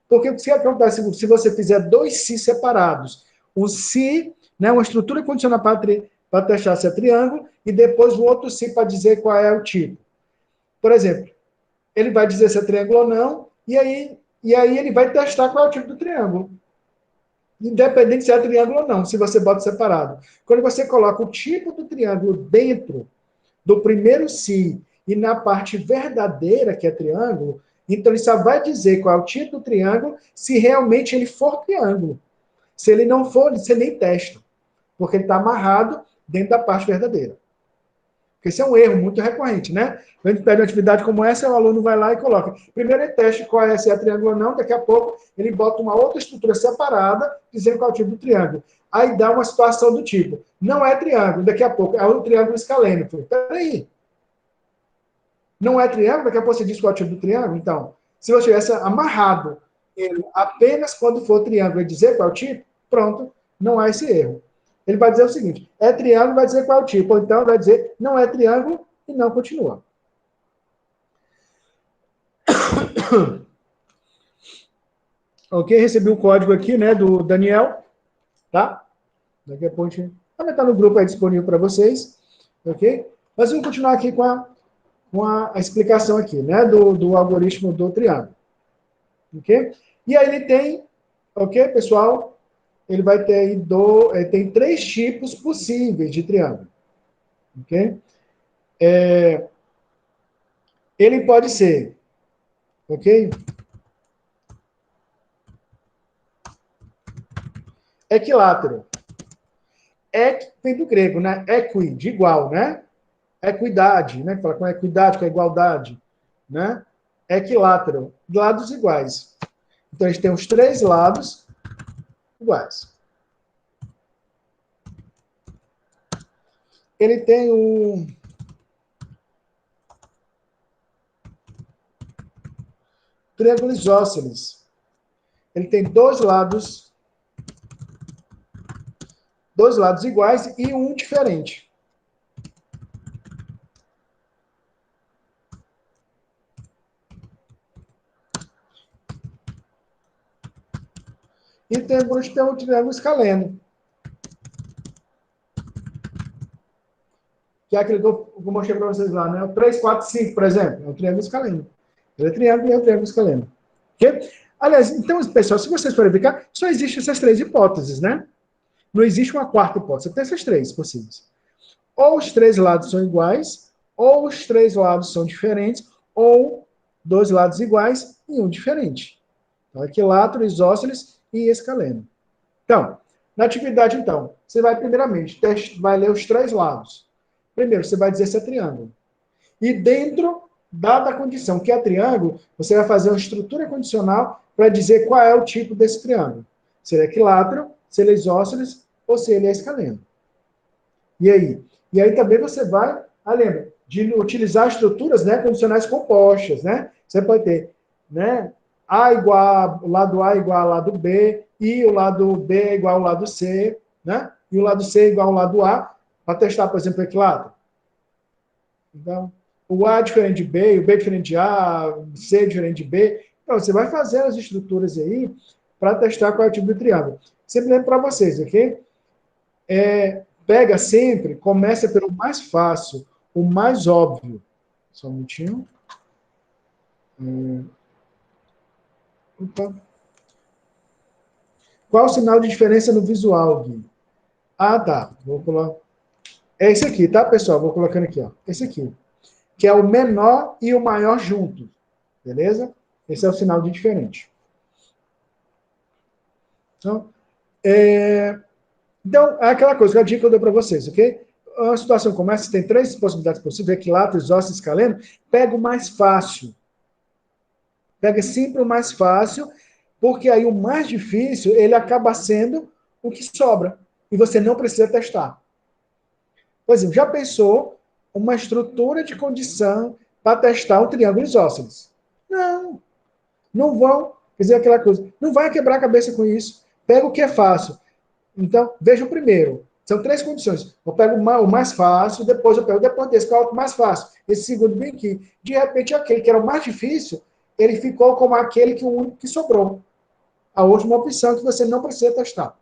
Porque o que acontece se você fizer dois si separados? Um si, né, uma estrutura condicional para testar se é triângulo, e depois o outro si para dizer qual é o tipo. Por exemplo, ele vai dizer se é triângulo ou não, e aí ele vai testar qual é o tipo do triângulo. Independente se é triângulo ou não, se você bota separado. Quando você coloca o tipo do triângulo dentro do primeiro si e na parte verdadeira, que é triângulo, então ele só vai dizer qual é o tipo do triângulo se realmente ele for triângulo. Se ele não for, você nem testa, porque ele está amarrado dentro da parte verdadeira. Porque esse é um erro muito recorrente, né? Quando a gente pede uma atividade como essa, o aluno vai lá e coloca. Primeiro ele testa qual é, se é triângulo ou não, daqui a pouco ele bota uma outra estrutura separada, dizendo qual é o tipo do triângulo. Aí dá uma situação do tipo, não é triângulo, daqui a pouco é um triângulo escalênico. Peraí. Não é triângulo, daqui a pouco você diz qual é o tipo do triângulo? Então, se você tivesse amarrado ele apenas quando for triângulo e dizer qual é o tipo, pronto, não há esse erro. Ele vai dizer o seguinte, é triângulo, vai dizer qual é o tipo, ou então vai dizer não é triângulo e não continua. Ok, recebi o código aqui, né, do Daniel, tá? Daqui a pouco a gente vai estar no grupo aí disponível para vocês, ok? Mas vamos continuar aqui com a explicação aqui, né, do algoritmo do triângulo. Ok? E aí ele tem, ok, pessoal? Ele vai ter aí tem 3 tipos possíveis de triângulo. Ok? Ele pode ser, ok? Equilátero. Vem do grego, né? Equi, de igual, né? Equidade, né? Fala com equidade, com igualdade, né? Equilátero, lados iguais. Então, a gente tem os 3 lados iguais. Ele tem um triângulo isósceles. Ele tem dois lados iguais e um diferente. triângulo bruxo tem um triângulo escaleno. Que é aquele que eu mostrei para vocês lá, né? O 3, 4, 5, por exemplo. É um triângulo escaleno. Ele é triângulo e é um triângulo escaleno. Ok? Aliás, então, pessoal, se vocês forem verificar, só existem essas três hipóteses, né? Não existe uma quarta hipótese. Tem essas três possíveis. Ou os três lados são iguais, ou os três lados são diferentes, ou dois lados iguais e um diferente. Então, equilátero, isósceles e escaleno. Então, na atividade, então, você vai primeiramente, vai ler os três lados. Primeiro, você vai dizer se é triângulo. E dentro, dada a condição que é triângulo, você vai fazer uma estrutura condicional para dizer qual é o tipo desse triângulo. Se ele é equilátero, se ele é isósceles ou se ele é escaleno. E aí? E aí também você vai, lembra, de utilizar estruturas, né, condicionais compostas, né? Você pode ter, né, o lado A igual ao lado B, e o lado B é igual ao lado C, né? E o lado C é igual ao lado A, para testar, por exemplo, o equilátero. Então, o A é diferente de B, o B é diferente de A, o C é diferente de B. Então, você vai fazer as estruturas aí para testar qual é o tipo de triângulo. Sempre lembro para vocês, ok? Pega sempre, começa pelo mais fácil, o mais óbvio. Só um minutinho. Opa. Qual o sinal de diferença no visual, Gui? Ah, tá. Vou colocar. É esse aqui, tá, pessoal? Vou colocando aqui, ó. Esse aqui. Que é o menor e o maior juntos. Beleza? Esse é o sinal de diferente. Então, é aquela coisa, que a dica que eu dou para vocês, ok? Uma situação como essa, tem três possibilidades possíveis, equilátero, isósceles, escaleno, pega o mais fácil. Pega sempre o mais fácil, porque aí o mais difícil, ele acaba sendo o que sobra. E você não precisa testar. Por exemplo, já pensou uma estrutura de condição para testar um triângulo isósceles? Não. Não vão, quer dizer, aquela coisa, não vai quebrar a cabeça com isso. Pega o que é fácil. Então, veja o primeiro. São três condições. Eu pego o mais fácil, depois eu pego depois desse, qual é o mais fácil? Esse segundo bem aqui. De repente, aquele que era o mais difícil, ele ficou como aquele que o único que sobrou. A última opção que você não precisa testar.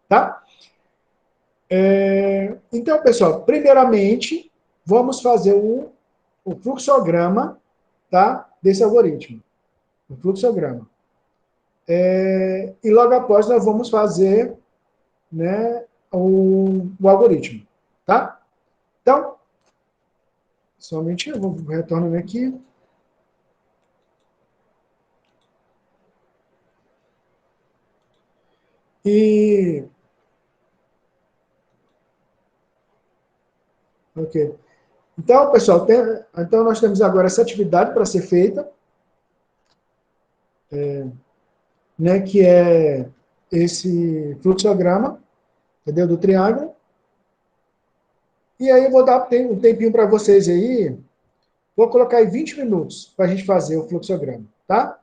Tá? Então, pessoal, primeiramente, vamos fazer o fluxograma, tá, desse algoritmo. O fluxograma. E logo após nós vamos fazer, né, o algoritmo. Tá? Então, somente eu vou retornar aqui. Ok. Então, pessoal, então nós temos agora essa atividade para ser feita, né, que é esse fluxograma, entendeu, do triângulo. E aí eu vou dar um tempinho para vocês aí, vou colocar aí 20 minutos para a gente fazer o fluxograma, tá?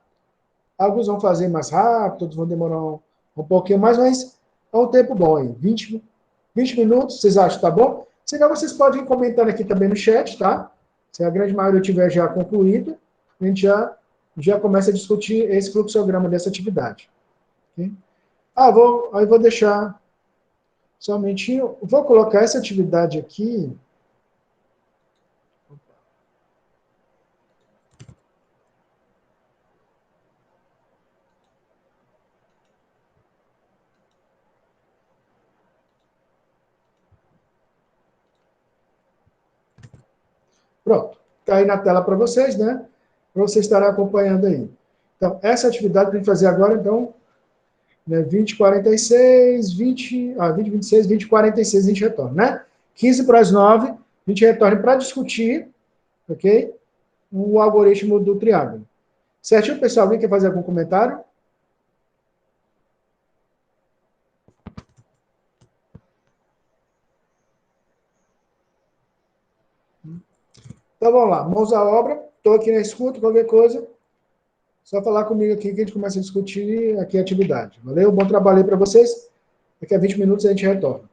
Alguns vão fazer mais rápido, outros vão demorar um pouquinho mais, mas é um tempo bom aí, 20 minutos, vocês acham que tá bom? Senão vocês podem ir comentando aqui também no chat, tá? Se a grande maioria tiver já concluído, a gente já começa a discutir esse fluxograma dessa atividade. Okay? Aí vou deixar somente... Vou colocar essa atividade aqui... Pronto. Está aí na tela para vocês, né? Para vocês estarem acompanhando aí. Então, essa atividade tem que fazer agora, então, né, 20, 46, 20, 20, 26, 20, 46, a gente retorna, né? 15 para as 9, a gente retorna para discutir, ok? O algoritmo do triângulo. Certinho, pessoal? Alguém quer fazer algum comentário? Então, vamos lá. Mãos à obra. Estou aqui na escuta, qualquer coisa. Só falar comigo aqui que a gente começa a discutir aqui a atividade. Valeu? Bom trabalho aí para vocês. Daqui a 20 minutos a gente retorna.